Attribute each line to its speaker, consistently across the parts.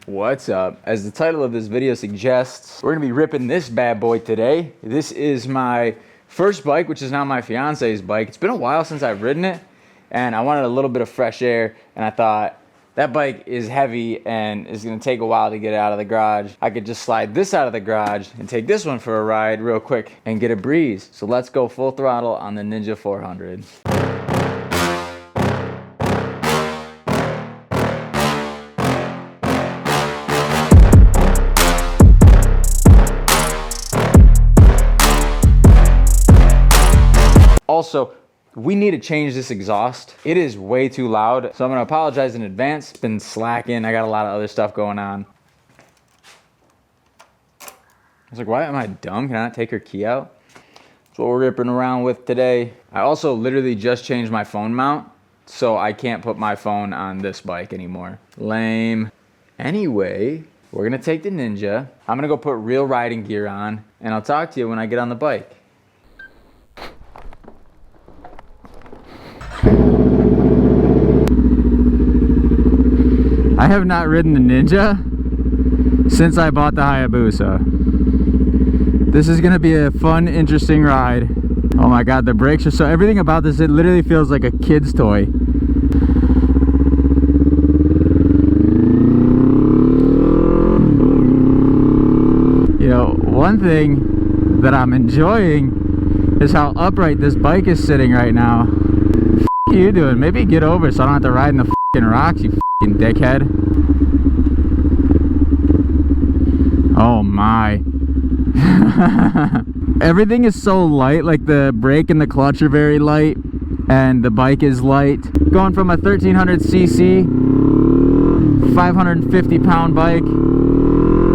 Speaker 1: What's up? As the title of this video suggests, we're gonna be ripping this bad boy today. This is my first bike, which is now my fiance's bike. It's been a while since I've ridden it, and I wanted a little bit of fresh air, and I thought, that bike is heavy and is gonna take a while to get it out of the garage. I could just slide this out of the garage and take this one for a ride real quick and get a breeze. So let's go full throttle on the Ninja 400. Also, we need to change this exhaust. It is way too loud, so I'm gonna apologize in advance. It's been slacking. I got a lot of other stuff going on. I was like, why am I dumb? Can I not take her key out? That's what we're ripping around with today. I also literally just changed my phone mount, so I can't put my phone on this bike anymore. Lame. Anyway, we're gonna take the Ninja. I'm gonna go put real riding gear on, and I'll talk to you when I get on the bike. I have not ridden the Ninja since I bought the Hayabusa. This is gonna be a fun, interesting ride. Oh my god, the brakes are so... everything about this, it literally feels like a kid's toy. You know, one thing that I'm enjoying is how upright this bike is sitting right now. What are you doing? Maybe get over so I don't have to ride in the f***ing rocks, you f***ing dickhead. Oh my. Everything is so light, like the brake and the clutch are very light, and the bike is light. Going from a 1300cc, 550 pound bike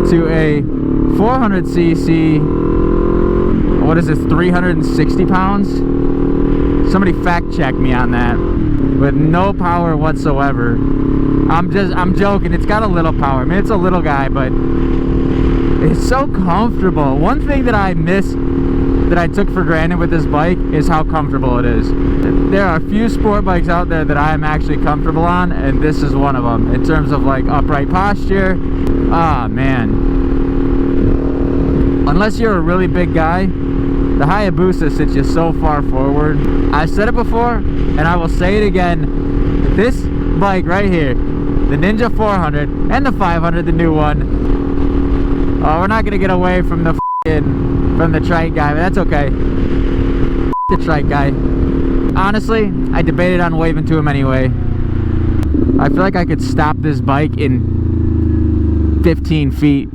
Speaker 1: to a 400cc, what is this, 360 pounds? Somebody fact check me on that. With no power whatsoever. I'm joking, it's got a little power. I mean, it's a little guy, but it's so comfortable. One thing that I miss, that I took for granted with this bike, is how comfortable it is. There are a few sport bikes out there that I am actually comfortable on, and this is one of them. In terms of like upright posture, ah man. Unless you're a really big guy, the Hayabusa sits you so far forward. I've said it before, and I will say it again. This bike right here, the Ninja 400 and the 500, the new one. Oh, we're not gonna get away from the from the trike guy, but that's okay. The trike guy. Honestly, I debated on waving to him anyway. I feel like I could stop this bike in 15 feet,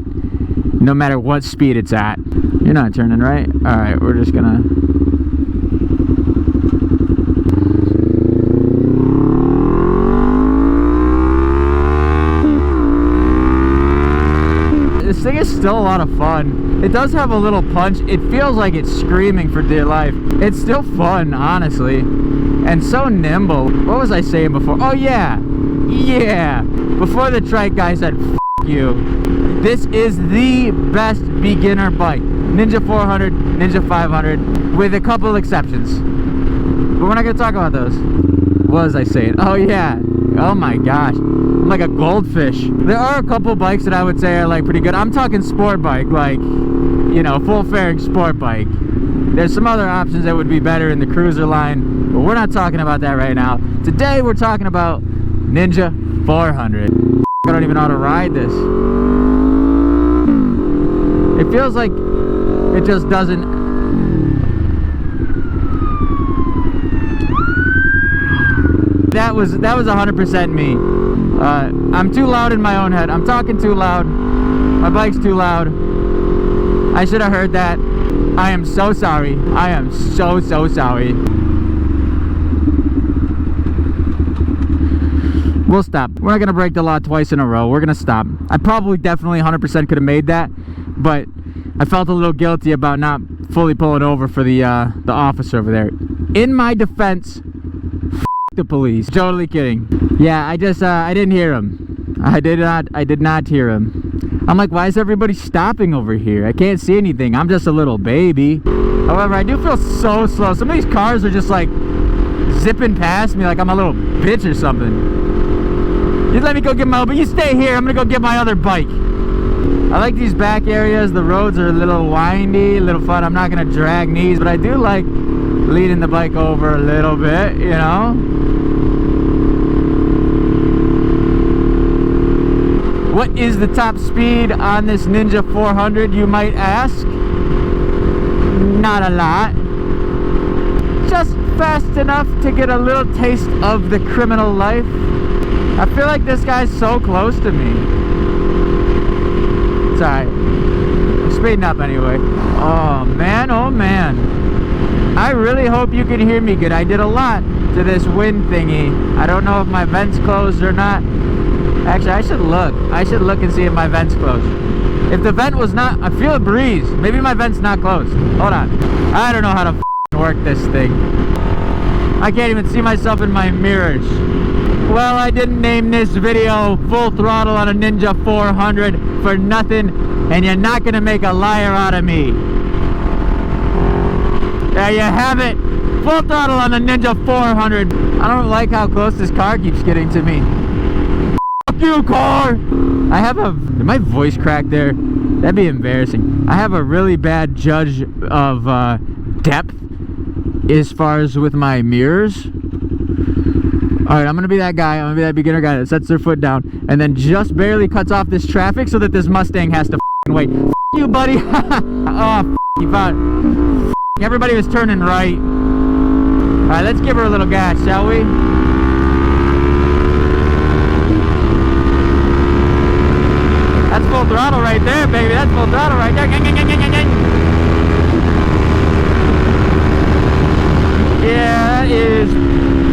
Speaker 1: no matter what speed it's at. You're not turning right? Alright, we're just gonna... This thing is still a lot of fun. It does have a little punch. It feels like it's screaming for dear life. It's still fun, honestly. And so nimble. What was I saying before? Oh yeah! Yeah! Before the trike guy said, F*** you. This is the best beginner bike. Ninja 400, Ninja 500, with a couple exceptions. But we're not going to talk about those. What was I saying? Oh yeah. Oh my gosh. I'm like a goldfish. There are a couple bikes that I would say are like pretty good. I'm talking sport bike, like, you know, full fairing sport bike. There's some other options that would be better in the cruiser line, but we're not talking about that right now. Today we're talking about Ninja 400. I don't even know how to ride this. It feels like it just doesn't... That was 100% me. I'm too loud in my own head. I'm talking too loud. My bike's too loud. I should have heard that. I am so sorry. I am so sorry. We'll stop. We're not gonna break the law twice in a row. We're gonna stop. I probably definitely 100% could have made that, but I felt a little guilty about not fully pulling over for the officer over there. In my defense, f the police. Totally kidding. Yeah, I didn't hear him. I did not hear him. I'm like, why is everybody stopping over here? I can't see anything. I'm just a little baby. However, I do feel so slow. Some of these cars are just like zipping past me like I'm a little bitch or something. You let me go get my, but you stay here. I'm gonna go get my other bike. I like these back areas. The roads are a little windy, a little fun. I'm not gonna drag knees, but I do like leading the bike over a little bit, you know? What is the top speed on this Ninja 400, you might ask? Not a lot. Just fast enough to get a little taste of the criminal life. I feel like this guy's so close to me. It's alright. I'm speeding up anyway. Oh man, oh man. I really hope you can hear me good. I did a lot to this wind thingy. I don't know if my vent's closed or not. Actually, I should look. I should look and see if my vent's closed. If the vent was not, I feel a breeze. Maybe my vent's not closed. Hold on. I don't know how to work this thing. I can't even see myself in my mirrors. Well, I didn't name this video Full Throttle on a Ninja 400 for nothing, and you're not gonna make a liar out of me. There you have it. Full Throttle on a Ninja 400. I don't like how close this car keeps getting to me. Fuck you, car! I have a... Did my voice crack there? That'd be embarrassing. I have a really bad judge of depth as far as with my mirrors. Alright, I'm gonna be that guy. I'm gonna be that beginner guy that sets their foot down and then just barely cuts off this traffic so that this Mustang has to wait. F you, buddy. Oh, you found. Everybody was turning right. Alright, let's give her a little gas, shall we? That's full throttle right there, baby. That's full throttle right there. Yeah, that is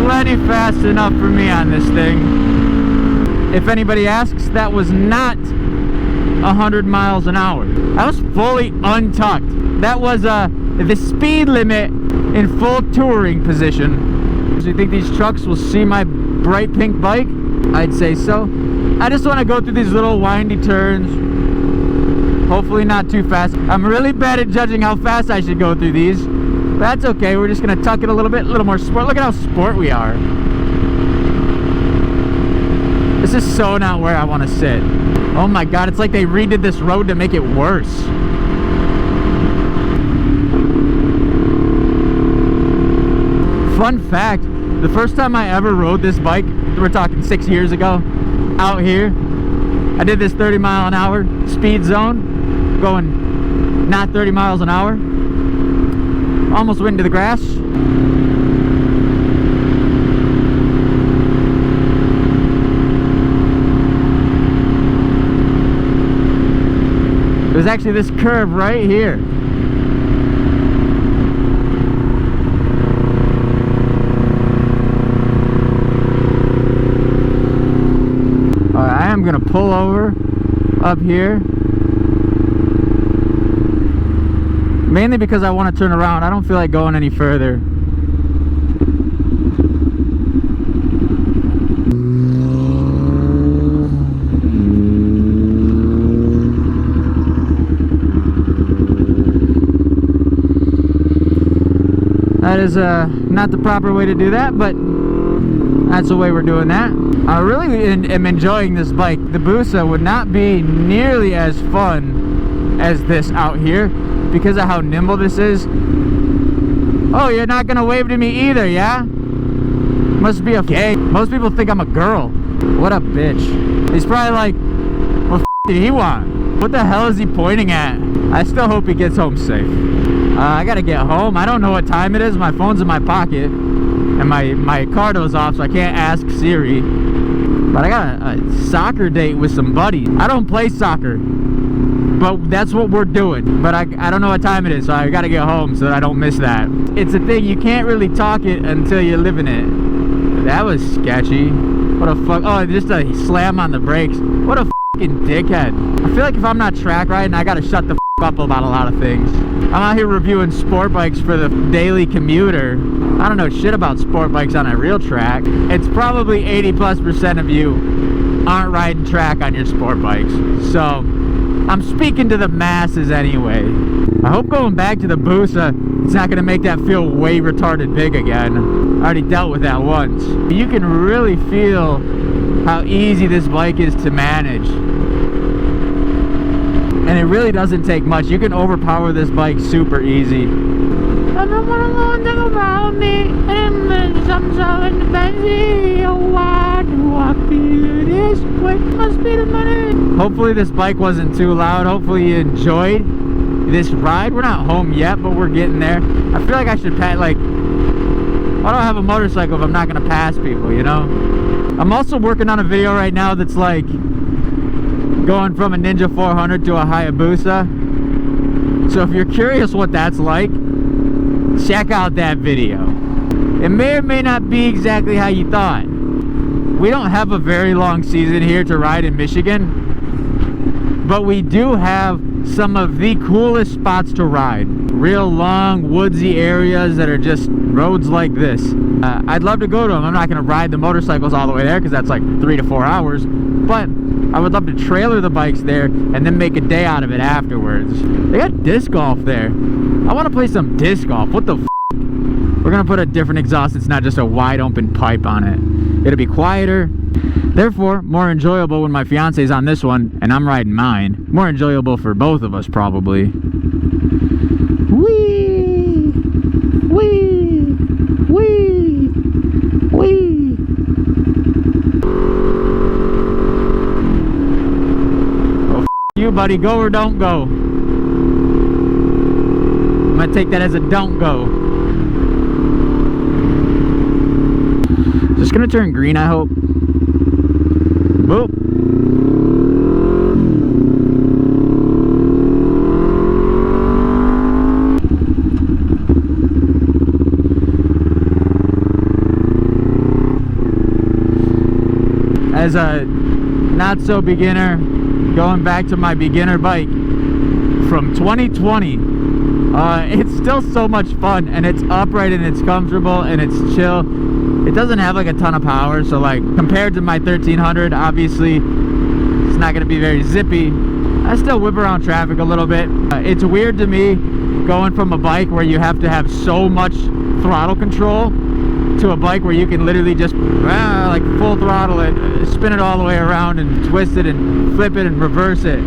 Speaker 1: plenty fast enough for me on this thing. If anybody asks, that was not 100 miles an hour. I was fully untucked. That was the speed limit in full touring position. Do you think these trucks will see my bright pink bike? I'd say so. I just want to go through these little windy turns. Hopefully not too fast. I'm really bad at judging how fast I should go through these. But that's okay. We're just going to tuck it a little bit, a little more sport. Look at how sport we are. This is so not where I want to sit. Oh my god, it's like they redid this road to make it worse. Fun fact, the first time I ever rode this bike, we're talking 6 years ago, out here, I did this 30 mile an hour speed zone, going not 30 miles an hour. Almost went into the grass. There's actually this curve right here. Alright, I am gonna pull over up here. Mainly because I want to turn around. I don't feel like going any further. That is not the proper way to do that, but that's the way we're doing that. I really am enjoying this bike. The Busa would not be nearly as fun as this out here because of how nimble this is. Oh, you're not gonna wave to me either, yeah? Must be a gay. Most people think I'm a girl. What a bitch. He's probably like, what the f did he want? What the hell is he pointing at? I still hope he gets home safe. I gotta get home. I don't know what time it is. My phone's in my pocket and my car door's off, so I can't ask Siri. But I got a soccer date with some buddies. I don't play soccer, but that's what we're doing. But I don't know what time it is, so I gotta get home so that I don't miss that. It's a thing, you can't really talk it until you live in it. That was sketchy. What a fuck. Oh, just a slam on the brakes. What a fucking dickhead. I feel like if I'm not track riding, I gotta shut the up about a lot of things. I'm out here reviewing sport bikes for the daily commuter. I don't know shit about sport bikes on a real track. It's probably 80+% of you aren't riding track on your sport bikes. So I'm speaking to the masses anyway. I hope going back to the Busa, it's not gonna make that feel way retarded big again. I already dealt with that once. You can really feel how easy this bike is to manage. And it really doesn't take much. You can overpower this bike super easy. I don't want to know anything about me. And I'm so independent. Oh, why do I feel this way? Must be the money. Hopefully this bike wasn't too loud. Hopefully you enjoyed this ride. We're not home yet, but we're getting there. I feel like I should I don't have a motorcycle if I'm not gonna pass people, you know? I'm also working on a video right now that's like going from a Ninja 400 to a Hayabusa. So if you're curious what that's like, check out that video. It may or may not be exactly how you thought. We don't have a very long season here to ride in Michigan, but we do have some of the coolest spots to ride. Real long, woodsy areas that are just roads like this. I'd love to go to them. I'm not going to ride the motorcycles all the way there because that's like 3 to 4 hours, but I would love to trailer the bikes there and then make a day out of it afterwards. They got disc golf there. I want to play some disc golf. What the f***? We're going to put a different exhaust. It's not just a wide open pipe on it. It'll be quieter. Therefore, more enjoyable when my fiance's on this one and I'm riding mine. More enjoyable for both of us, probably. Whee! Whee! Whee! Whee! Oh, f you, buddy. Go or don't go. I'm gonna take that as a don't go. Just gonna turn green, I hope. Boop. As a not so beginner, going back to my beginner bike from 2020, it's still so much fun, and it's upright and it's comfortable and it's chill. It doesn't have like a ton of power, so like compared to my 1300, obviously it's not gonna be very zippy. I still whip around traffic a little bit. It's weird to me going from a bike where you have to have so much throttle control to a bike where you can literally just like full throttle it, spin it all the way around and twist it and flip it and reverse it.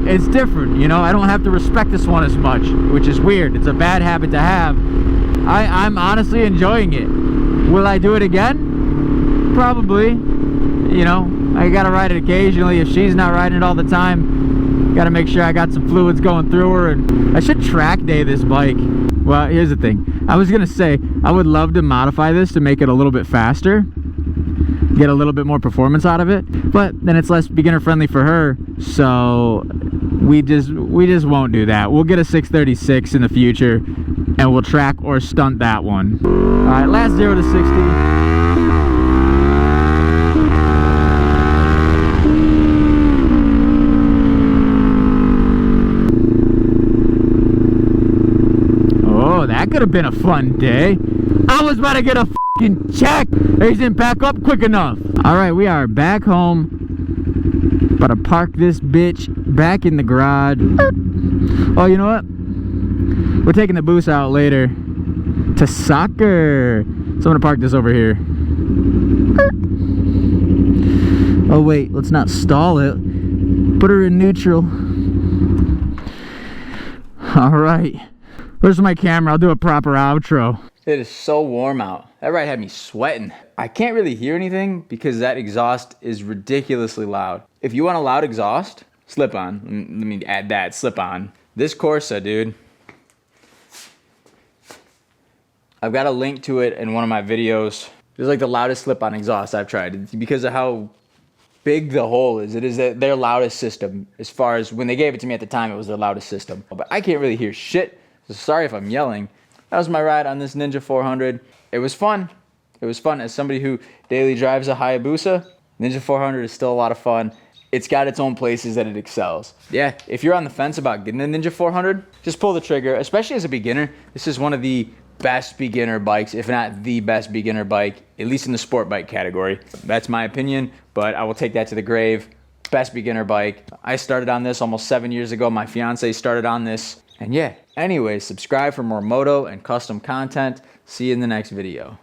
Speaker 1: It's different, you know. I don't have to respect this one as much, which is weird. It's a bad habit to have. I'm honestly enjoying it. Will I do it again? Probably. You know, I gotta ride it occasionally. If she's not riding it all the time, gotta make sure I got some fluids going through her. And I should track day this bike. Well, here's the thing. I was gonna say, I would love to modify this to make it a little bit faster, get a little bit more performance out of it, but then it's less beginner friendly for her, so we just won't do that. We'll get a 636 in the future and we'll track or stunt that one. All right, last 0 to 60. Oh, that could have been a fun day. I was about to get a fucking check. They didn't pack up quick enough. All right, we are back home. About to park this bitch back in the garage. Oh, you know what? We're taking the boost out later to soccer. So I'm gonna park this over here. Oh wait, let's not stall it. Put her in neutral. All right. Where's my camera? I'll do a proper outro. It is so warm out. That ride had me sweating. I can't really hear anything because that exhaust is ridiculously loud. If you want a loud exhaust, slip on. Let me add that, slip on. This Corsa, dude. I've got a link to it in one of my videos. It's like the loudest slip-on exhaust I've tried. It's because of how big the hole is. It is their loudest system. As far as when they gave it to me at the time, it was their loudest system. But I can't really hear shit, so sorry if I'm yelling. That was my ride on this Ninja 400. It was fun. It was fun. As somebody who daily drives a Hayabusa, Ninja 400 is still a lot of fun. It's got its own places that it excels. Yeah, if you're on the fence about getting a Ninja 400, just pull the trigger, especially as a beginner. This is one of the best beginner bikes, if not the best beginner bike, at least in the sport bike category. That's my opinion, but I will take that to the grave. Best beginner bike. I started on this almost 7 years ago. My fiance started on this. And yeah, anyways, subscribe for more moto and custom content. See you in the next video.